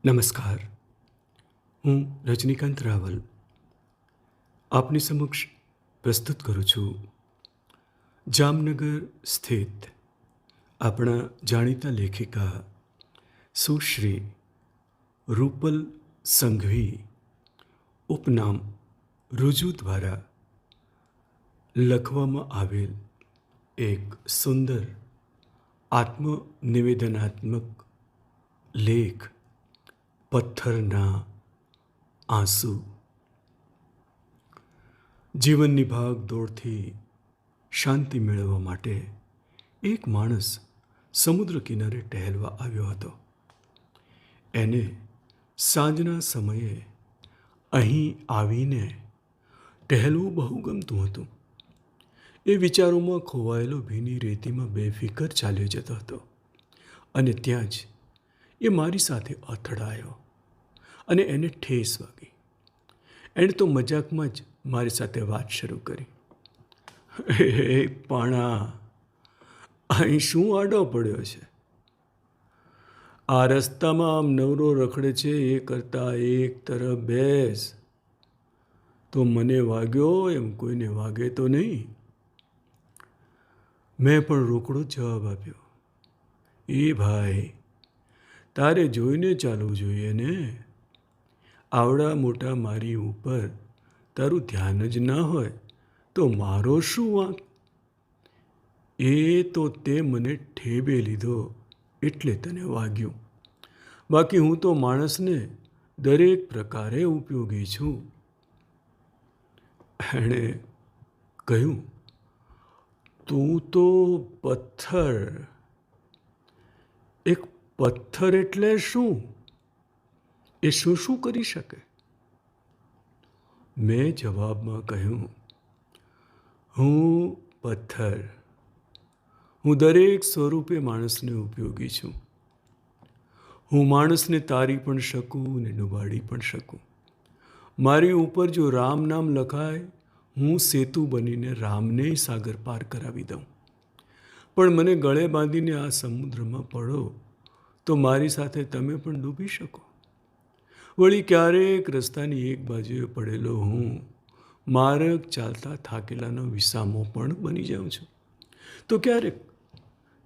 નમસ્કાર. હું રજનીકાંત રાવલ આપની સમક્ષ પ્રસ્તુત કરું છું જામનગર સ્થિત આપણા જાણીતા લેખિકા સુશ્રી રૂપલ સંઘવી ઉપનામ રુજુ દ્વારા લખવામાં આવેલ એક સુંદર આત્મનિવેદનાત્મક લેખ પથ્થરના આંસુ. જીવનની ભાગ દોડથી શાંતિ મેળવવા માટે એક માણસ સમુદ્ર કિનારે ટહેલવા આવ્યો હતો. એને સાંજના સમયે અહીં આવીને ટહેલવું બહુ ગમતું હતું. એ વિચારોમાં ખોવાયેલો ભીની રેતીમાં બેફિકર ચાલ્યો જતો હતો અને ત્યાં જ એ મારી સાથે અથડાયો અને એને ઠેસ વાગી. એણે તો મજાકમાં જ મારી સાથે વાત શરૂ કરી. એ પાણા, અહીં શું આડો પડ્યો છે? આ રસ્તામાં આમ નવરો રખડે છે એ કરતાં એક તરફ બેસ. તો મને વાગ્યો એમ કોઈને વાગે તો નહીં. મેં પણ રોકડો જવાબ આપ્યો. એ ભાઈ, તારે જોઈને ચાલવું જોઈએ ને. આવડા મોટા મારી ઉપર તારું ધ્યાન જ ના હોય તો મારો શું વાંક? એ તો તે મને ઠેબે લીધો એટલે તને વાગ્યું. બાકી હું તો માણસને દરેક પ્રકારે ઉપયોગી છું. એણે કહ્યું, તું તો પથ્થર. એક પથ્થર એટલે શું? એ શું શું કરી શકે? મેં જવાબમાં કહ્યું, હું પથ્થર. હું દરેક સ્વરૂપે માણસને ઉપયોગી છું. હું માણસને તારી પણ શકું ને ડૂબાડી પણ શકું. મારી ઉપર જો રામ નામ લખાય, હું સેતુ બનીને રામને સાગર પાર કરાવી દઉં. પણ મને ગળે બાંધીને આ સમુદ્રમાં પડો તો મારી સાથે તમે પણ ડૂબી શકો. વળી ક્યારેક રસ્તાની એક બાજુએ પડેલો હું માર્ગ ચાલતા થાકેલાનો વિસામો પણ બની જાઉં છું. તો ક્યારેક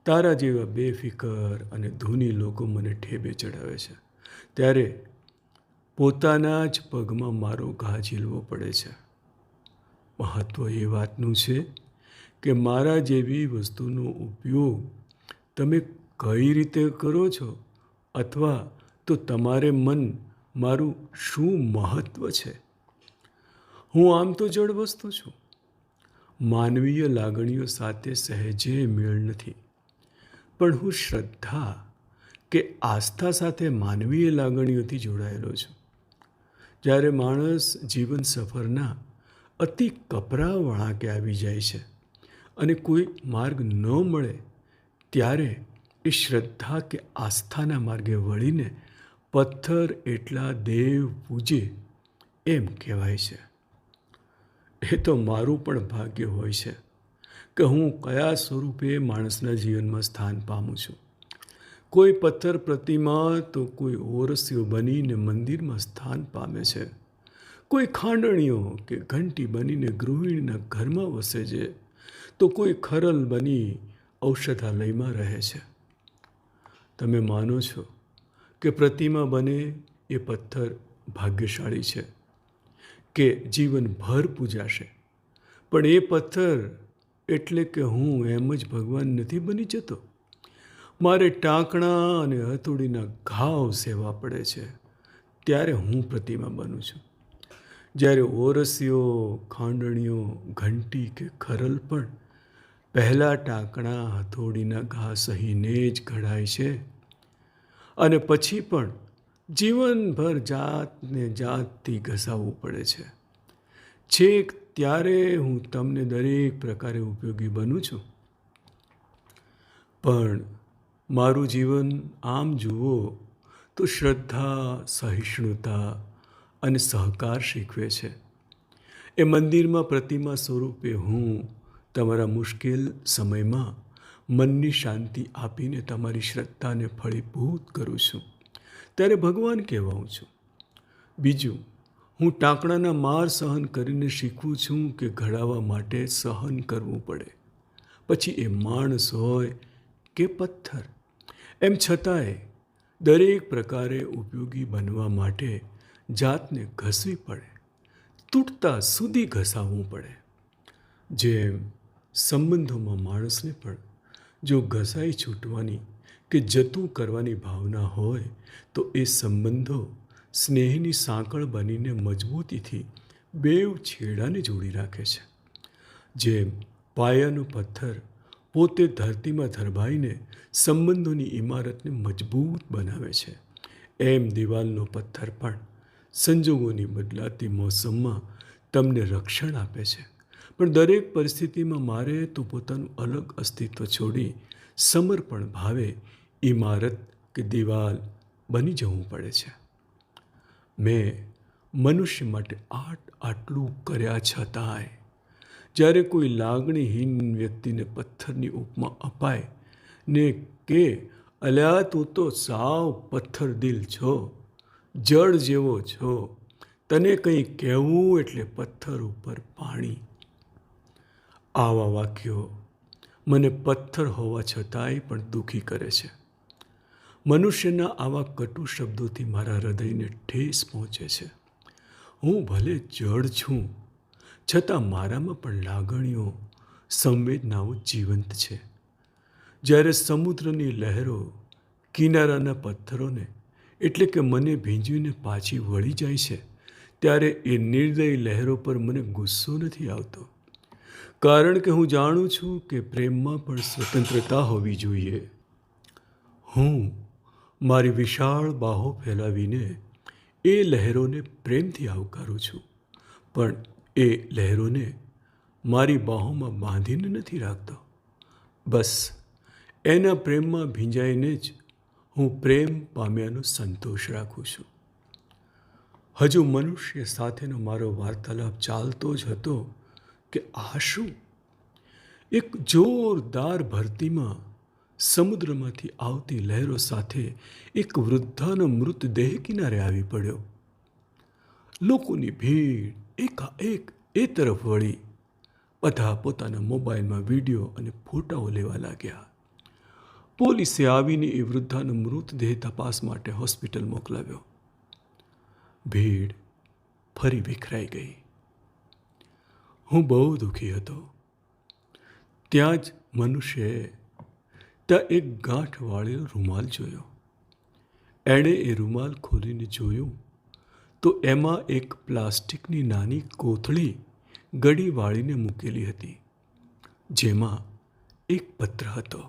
તારા જેવા બેફિકર અને ધૂની લોકો મને ઠેબે ચડાવે છે ત્યારે પોતાના જ પગમાં મારો ઘા ઝીલવો પડે છે. મહત્ત્વ એ વાતનું છે કે મારા જેવી વસ્તુનો ઉપયોગ તમે કઈ રીતે કરો છો અથવા તો તમારે મન મારું શું મહત્ત્વ છે. હું આમ તો જડ વસ્તુ છું. માનવીય લાગણીઓ સાથે સહેજે મેળ નથી. પણ હું શ્રદ્ધા કે આસ્થા સાથે માનવીય લાગણીઓથી જોડાયેલો છું. જ્યારે માણસ જીવન સફરના અતિ કપરા વળાંકે આવી જાય છે અને કોઈ માર્ગ ન મળે ત્યારે એ શ્રદ્ધા કે આસ્થાના માર્ગે વળીને પથ્થર એટલા દેવ પૂજે એમ કહેવાય છે. એ તો મારું પણ ભાગ્ય હોય છે કે હું કયા સ્વરૂપે માણસના જીવનમાં સ્થાન પામું છું. કોઈ પથ્થર પ્રતિમા તો કોઈ ઓરસીઓ બનીને મંદિરમાં સ્થાન પામે છે. કોઈ ખાંડણીઓ કે ઘંટી બનીને ગૃહિણીના ઘરમાં વસે છે તો કોઈ ખરલ બની ઔષધાલયમાં રહે છે. તમે માનો છો કે પ્રતિમા બને એ પથ્થર ભાગ્યશાળી છે કે જીવનભર પૂજાશે? પણ એ પથ્થર એટલે કે હું એમ જ ભગવાન નથી બની જતો. મારે ટાંકણા અને હથોડીના ઘાવ સેવા પડે છે ત્યારે હું પ્રતિમા બનું છું. જ્યારે ઓરસીઓ, ખાંડણીઓ, ઘંટી કે ખરલ પણ પહેલાં ટાંકણા હથોડીના ઘા સહીને જ ઘડાય છે અને પછી પણ જીવનભર જાતને જાતથી ઘસાવવું પડે છે. છેક ત્યારે હું તમને દરેક પ્રકારે ઉપયોગી બનું છું. પણ મારું જીવન આમ જુઓ તો શ્રદ્ધા, સહિષ્ણુતા અને સહકાર શીખવે છે. એ મંદિરમાં પ્રતિમા સ્વરૂપે હું તમારા મુશ્કેલ સમયમાં મનની શાંતિ આપીને તમારી શ્રદ્ધાને ફળીભૂત કરું છું ત્યારે ભગવાન કહેવાઉં છું. બીજું, હું ટાંકણાના માર સહન કરીને શીખવું છું કે ઘડાવા માટે સહન કરવું પડે, પછી એ માણસ હોય કે પથ્થર. એમ છતાંય દરેક પ્રકારે ઉપયોગી બનવા માટે જાતને ઘસવી પડે, તૂટતા સુધી ઘસાવવું પડે. જેમ સંબંધોમાં માણસને પણ જો ઘસાઈ છૂટવાની કે જતું કરવાની ભાવના હોય તો એ સંબંધો સ્નેહની સાંકળ બનીને મજબૂતીથી બેઉ છેડાને જોડી રાખે છે. જેમ પાયાનો પથ્થર પોતે ધરતીમાં ધરબાઈને સંબંધોની ઇમારતને મજબૂત બનાવે છે, એમ દિવાલનો પથ્થર પણ સંજોગોની બદલાતી મોસમમાં તમને રક્ષણ આપે છે. પણ દરેક પરિસ્થિતિમાં મારે તો પોતાનું અલગ અસ્તિત્વ છોડી સમર્પણ ભાવે ઇમારત કે દિવાલ બની જવું પડે છે. મેં મનુષ્ય માટે આટલું કર્યા છતાંય જ્યારે કોઈ લાગણીહીન વ્યક્તિને પથ્થરની ઉપમા અપાય ને કે અલ્યા તું તો સાવ પથ્થર દિલ છો, જળ જેવો છો, તને કંઈ કહેવું એટલે પથ્થર ઉપર પાણી. આવા વાક્યો મને પથ્થર હોવા છતાંય પણ દુઃખી કરે છે. મનુષ્યના આવા કટુ શબ્દોથી મારા હૃદયને ઠેસ પહોંચે છે. હું ભલે જડ છું, છતાં મારામાં પણ લાગણીઓ, સંવેદનાઓ જીવંત છે. જ્યારે સમુદ્રની લહેરો કિનારાના પથ્થરોને એટલે કે મને ભીંજવીને પાછી વળી જાય છે, ત્યારે એ નિર્દય લહેરો પર મને ગુસ્સો નથી આવતો, કારણ કે હું જાણું છું કે પ્રેમમાં પણ સ્વતંત્રતા હોવી જોઈએ. હું મારી વિશાળ બાહો ફેલાવીને એ લહેરોને પ્રેમથી આવકારું છું, પણ એ લહેરોને મારી બાહોમાં બાંધીને નથી રાખતો. બસ એના પ્રેમમાં ભીંજાઈને જ હું પ્રેમ પામ્યાનો સંતોષ રાખું છું. હજુ મનુષ્ય સાથેનો મારો વાર્તાલાપ ચાલતો જ હતો કે આ શું? એક જોરદાર ભરતીમાં સમુદ્રમાંથી આવતી લહેરો સાથે એક વૃદ્ધાનો મૃતદેહ કિનારે આવી પડ્યો. લોકોની ભીડ એકાએક એ તરફ વળી. બધા પોતાના મોબાઈલમાં વિડીયો અને ફોટાઓ લેવા લાગ્યા. પોલીસે આવીને એ વૃદ્ધાનો મૃતદેહ તપાસ માટે હોસ્પિટલ મોકલાવ્યો. ભીડ ફરી વિખરાઈ ગઈ. હું બહુ દુઃખી હતો. ત્યાં જ મનુષ્યએ ત્યાં એક ગાંઠ વાળેલો રૂમાલ જોયો. એણે એ રૂમાલ ખોલીને જોયું તો એમાં એક પ્લાસ્ટિકની નાની કોથળી ગળી વાળીને મૂકેલી હતી, જેમાં એક પત્ર હતો.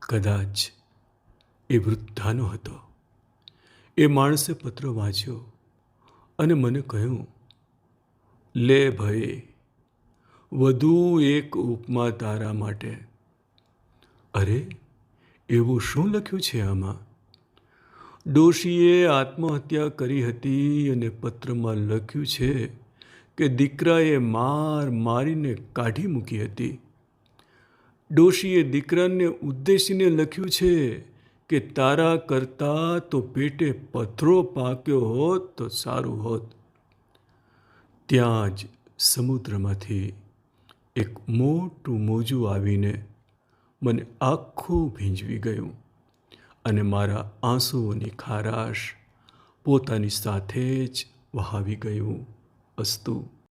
કદાચ એ વૃદ્ધાનો હતો. એ માણસે પત્ર વાંચ્યો અને મને કહ્યું, લે ભાઈ, વધુ એક ઉપમા તારા માટે. અરે, એવું શું લખ્યું છે આમાં? ડોશીએ આત્મહત્યા કરી હતી અને પત્રમાં લખ્યું છે કે દીકરાએ મારીને કાઢી મૂકી હતી. ડોશીએ દીકરાને ઉદ્દેશીને લખ્યું છે કે તારા કરતાં તો પેટે પથરો પાક્યો હોત તો સારું હોત. ત્યાં જ સમુદ્રમાંથી એક મોટું મોજું આવીને મને આખું ભીંજવી ગયું અને મારા આંસુઓની ખારાશ પોતાની સાથે જ વહાવી ગયું. અસ્તુ.